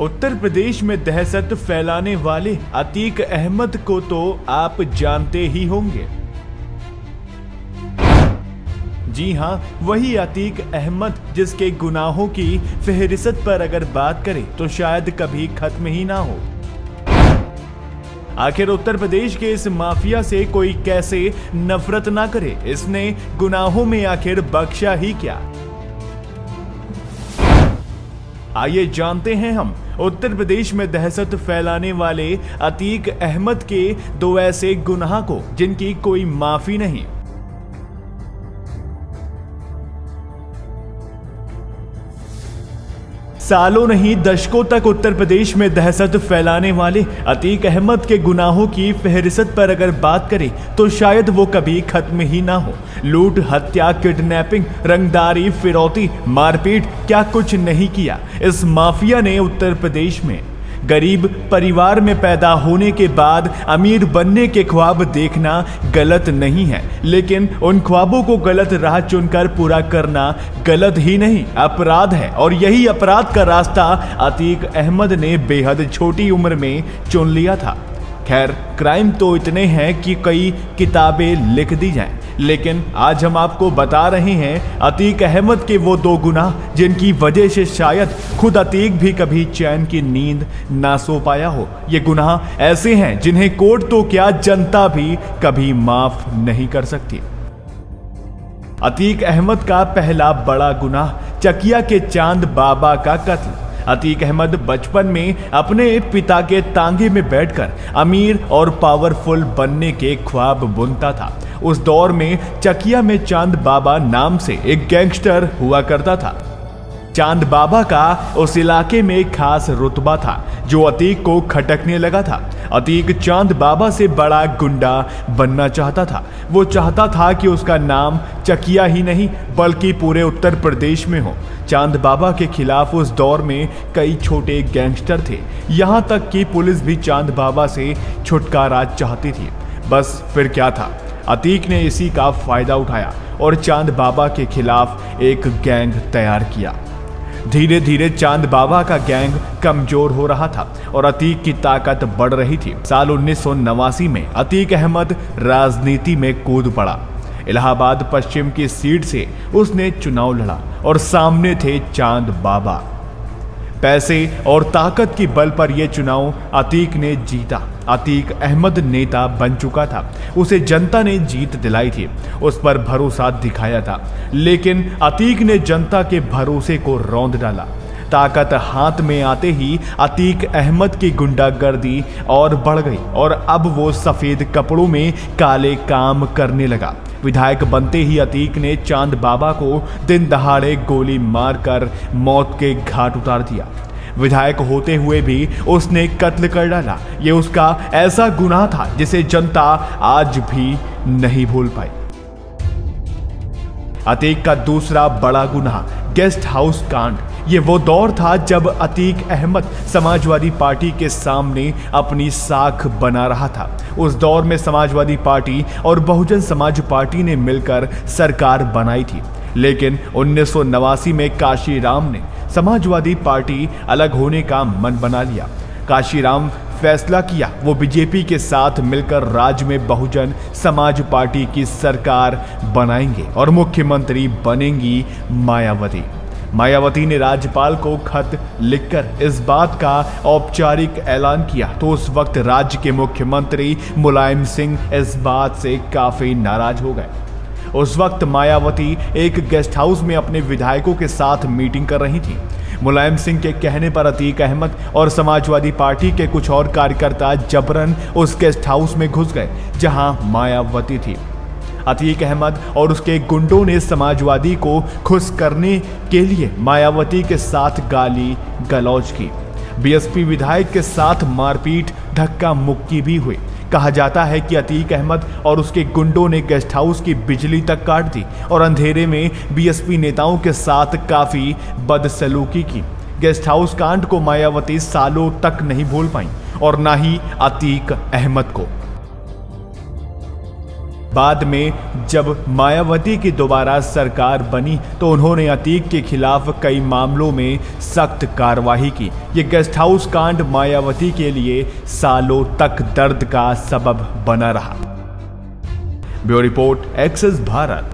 उत्तर प्रदेश में दहशत फैलाने वाले अतीक अहमद को तो आप जानते ही होंगे। जी हां, वही अतीक अहमद जिसके गुनाहों की फहरिस्त पर अगर बात करें तो शायद कभी खत्म ही ना हो। आखिर उत्तर प्रदेश के इस माफिया से कोई कैसे नफरत ना करे? इसने गुनाहों में आखिर बख्शा ही क्या? आइए जानते हैं हम उत्तर प्रदेश में दहशत फैलाने वाले अतीक अहमद के दो ऐसे गुनाह को जिनकी कोई माफी नहीं। सालों नहीं दशकों तक उत्तर प्रदेश में दहशत फैलाने वाले अतीक अहमद के गुनाहों की फहरिस्त पर अगर बात करें तो शायद वो कभी खत्म ही ना हो। लूट, हत्या, किडनैपिंग, रंगदारी, फिरौती, मारपीट, क्या कुछ नहीं किया इस माफिया ने उत्तर प्रदेश में। गरीब परिवार में पैदा होने के बाद अमीर बनने के ख्वाब देखना गलत नहीं है, लेकिन उन ख्वाबों को गलत राह चुनकर पूरा करना गलत ही नहीं, अपराध है। और यही अपराध का रास्ता अतीक अहमद ने बेहद छोटी उम्र में चुन लिया था। खैर, क्राइम तो इतने हैं कि कई किताबें लिख दी जाएं, लेकिन आज हम आपको बता रहे हैं अतीक अहमद के वो दो गुनाह जिनकी वजह से शायद खुद अतीक भी कभी चैन की नींद ना सो पाया हो। ये गुनाह ऐसे हैं जिन्हें कोर्ट तो क्या, जनता भी कभी माफ नहीं कर सकती। अतीक अहमद का पहला बड़ा गुनाह चकिया के चांद बाबा का कत्ल। अतीक अहमद बचपन में अपने पिता के तांगे में बैठकर अमीर और पावरफुल बनने के ख्वाब बुनता था। उस दौर में चकिया में चांद बाबा नाम से एक गैंगस्टर हुआ करता था। चांद बाबा का उस इलाके में एक खास रुतबा था जो अतीक को खटकने लगा था। अतीक चांद बाबा से बड़ा गुंडा बनना चाहता था। वो चाहता था कि उसका नाम चकिया ही नहीं बल्कि पूरे उत्तर प्रदेश में हो। चांद बाबा के खिलाफ उस दौर में कई छोटे गैंगस्टर थे, यहां तक कि पुलिस भी चांद बाबा से छुटकारा चाहती थी। बस फिर क्या था, अतीक ने इसी का फायदा उठाया और चांद बाबा के खिलाफ एक गैंग तैयार किया। धीरे धीरे चांद बाबा का गैंग कमजोर हो रहा था और अतीक की ताकत बढ़ रही थी। साल 1989 में अतीक अहमद राजनीति में कूद पड़ा। इलाहाबाद पश्चिम की सीट से उसने चुनाव लड़ा और सामने थे चांद बाबा। पैसे और ताकत की बल पर यह चुनाव अतीक ने जीता। अतीक अहमद नेता बन चुका था, उसे जनता ने जीत दिलाई थी, उस पर भरोसा दिखाया था, लेकिन अतीक ने जनता के भरोसे को रौंद डाला। ताकत हाथ में आते ही अतीक अहमद की गुंडागर्दी और बढ़ गई और अब वो सफेद कपड़ों में काले काम करने लगा। विधायक बनते ही अतीक ने चांद बाबा को दिन दहाड़े गोली मारकर मौत के घाट उतार दिया। विधायक होते हुए भी उसने कत्ल कर डाला। ये उसका ऐसा गुनाह था जिसे जनता आज भी नहीं भूल पाई। अतीक का दूसरा बड़ा गुनाह गेस्ट हाउस कांड। ये वो दौर था जब अतीक अहमद समाजवादी पार्टी के सामने अपनी साख बना रहा था। उस दौर में समाजवादी पार्टी और बहुजन समाज पार्टी ने मिलकर सरकार बनाई थी, लेकिन 1989 में काशीराम ने समाजवादी पार्टी अलग होने का मन बना लिया। काशीराम फैसला किया वो बीजेपी के साथ मिलकर राज्य में बहुजन समाज पार्टी की सरकार बनाएंगे और मुख्यमंत्री बनेंगी मायावती। मायावती ने राज्यपाल को खत लिखकर इस बात का औपचारिक ऐलान किया तो उस वक्त राज्य के मुख्यमंत्री मुलायम सिंह इस बात से काफी नाराज हो गए। उस वक्त मायावती एक गेस्ट हाउस में अपने विधायकों के साथ मीटिंग कर रही थी। मुलायम सिंह के कहने पर अतीक अहमद और समाजवादी पार्टी के कुछ और कार्यकर्ता जबरन उस गेस्ट हाउस में घुस गए जहां मायावती थी। अतीक अहमद और उसके गुंडों ने समाजवादी को खुश करने के लिए मायावती के साथ गाली गलौज की। बीएसपी विधायक के साथ मारपीट, धक्का मुक्की भी हुई। कहा जाता है कि अतीक अहमद और उसके गुंडों ने गेस्ट हाउस की बिजली तक काट दी और अंधेरे में बीएसपी नेताओं के साथ काफी बदसलूकी की। गेस्ट हाउस कांड को मायावती सालों तक नहीं भूल पाई और ना ही अतीक अहमद को। बाद में जब मायावती की दोबारा सरकार बनी तो उन्होंने अतीक के खिलाफ कई मामलों में सख्त कार्रवाई की। ये गेस्ट हाउस कांड मायावती के लिए सालों तक दर्द का सबब बना रहा। Bureau report, access Bharat.